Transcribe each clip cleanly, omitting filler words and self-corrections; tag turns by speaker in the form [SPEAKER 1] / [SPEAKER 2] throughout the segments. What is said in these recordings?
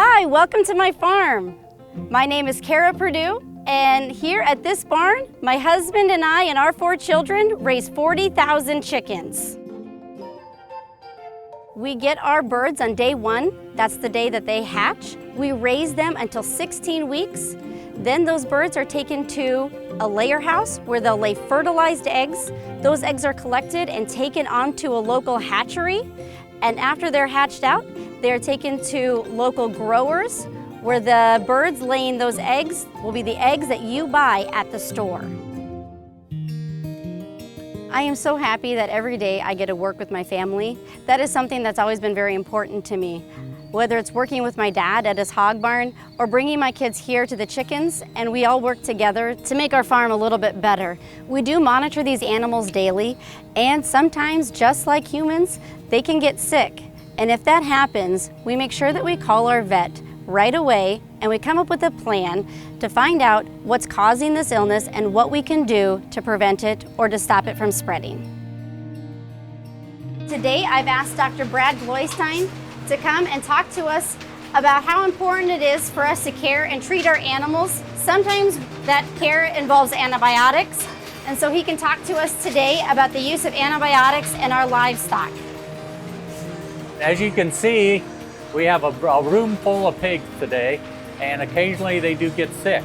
[SPEAKER 1] Hi, welcome to my farm. My name is Karah Perdue, and here at this barn, my husband and I and our 4 children raise 40,000 chickens. We get our birds on day 1, that's the day that they hatch. We raise them until 16 weeks. Then those birds are taken to a layer house where they'll lay fertilized eggs. Those eggs are collected and taken onto a local hatchery. And after they're hatched out, they're taken to local growers where the birds laying those eggs will be the eggs that you buy at the store. I am so happy that every day I get to work with my family. That is something that's always been very important to me. Whether it's working with my dad at his hog barn or bringing my kids here to the chickens, and we all work together to make our farm a little bit better. We do monitor these animals daily, and sometimes, just like humans, they can get sick. And if that happens, we make sure that we call our vet right away and we come up with a plan to find out what's causing this illness and what we can do to prevent it or to stop it from spreading. Today, I've asked Dr. Brad Gloystein to come and talk to us about how important it is for us to care and treat our animals. Sometimes that care involves antibiotics, and so he can talk to us today about the use of antibiotics in our livestock.
[SPEAKER 2] As you can see, we have a room full of pigs today, and occasionally they do get sick.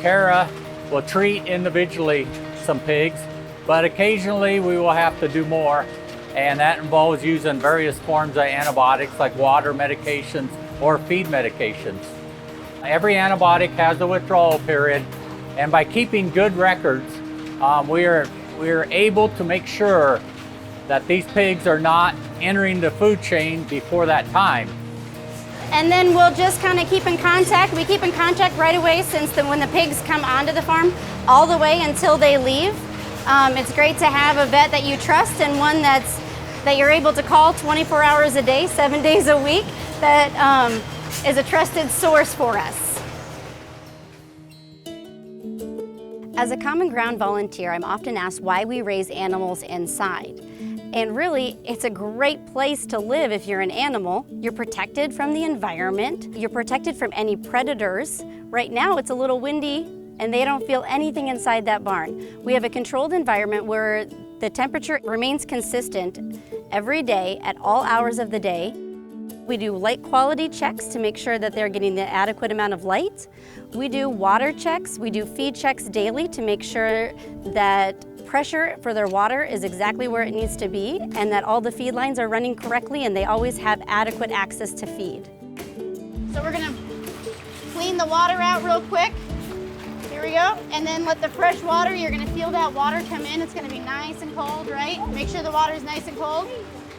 [SPEAKER 2] Karah will treat individually some pigs, but occasionally we will have to do more, and that involves using various forms of antibiotics like water medications or feed medications. Every antibiotic has a withdrawal period, and by keeping good records, we are able to make sure that these pigs are not entering the food chain before that time.
[SPEAKER 1] And then we'll just kind of keep in contact. We keep in contact right away when the pigs come onto the farm, all the way until they leave. It's great to have a vet that you trust and one that you're able to call 24 hours a day, 7 days a week, that is a trusted source for us. As a CommonGround volunteer, I'm often asked why we raise animals inside. And really, it's a great place to live if you're an animal. You're protected from the environment. You're protected from any predators. Right now, it's a little windy and they don't feel anything inside that barn. We have a controlled environment where the temperature remains consistent every day at all hours of the day. We do light quality checks to make sure that they're getting the adequate amount of light. We do water checks. We do feed checks daily to make sure that pressure for their water is exactly where it needs to be and that all the feed lines are running correctly and they always have adequate access to feed. So we're gonna clean the water out real quick. Here we go. And then let the fresh water, you're gonna feel that water come in. It's gonna be nice and cold, right? Make sure the water is nice and cold.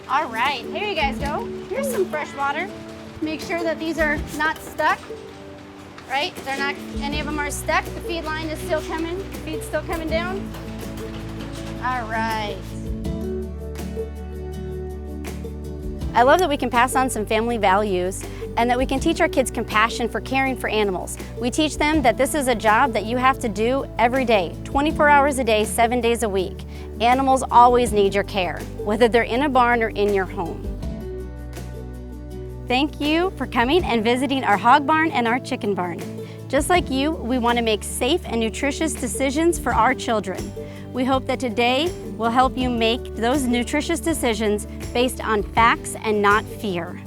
[SPEAKER 1] All right, here you guys go. Here's some fresh water. Make sure that these are not stuck, right? They're not, any of them are stuck. The feed line is still coming, the feed's still coming down. All right. I love that we can pass on some family values and that we can teach our kids compassion for caring for animals. We teach them that this is a job that you have to do every day, 24 hours a day, 7 days a week. Animals always need your care, whether they're in a barn or in your home. Thank you for coming and visiting our hog barn and our chicken barn. Just like you, we want to make safe and nutritious decisions for our children. We hope that today will help you make those nutritious decisions based on facts and not fear.